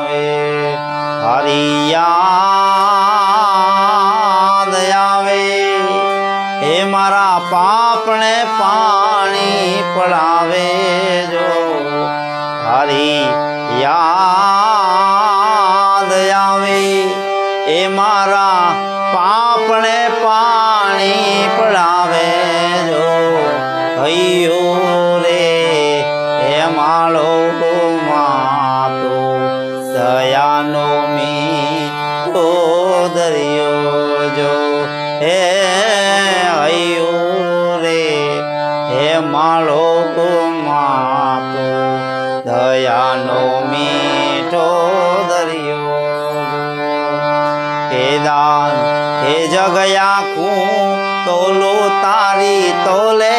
આવે હરિયાદ આવે હે મારા પાપને પાણી પડાવે જો હરિયાદ આવે એ મારા પાપને પાણી પડાવે જો હૈયો રે હે માળો માતો દયાનો મીઠો દરિયો જો હે હૈયો રે હે માળો માતો દયાનો મીઠો દરિયો હે દાન હે જગયા કું તોલો તારી તોલે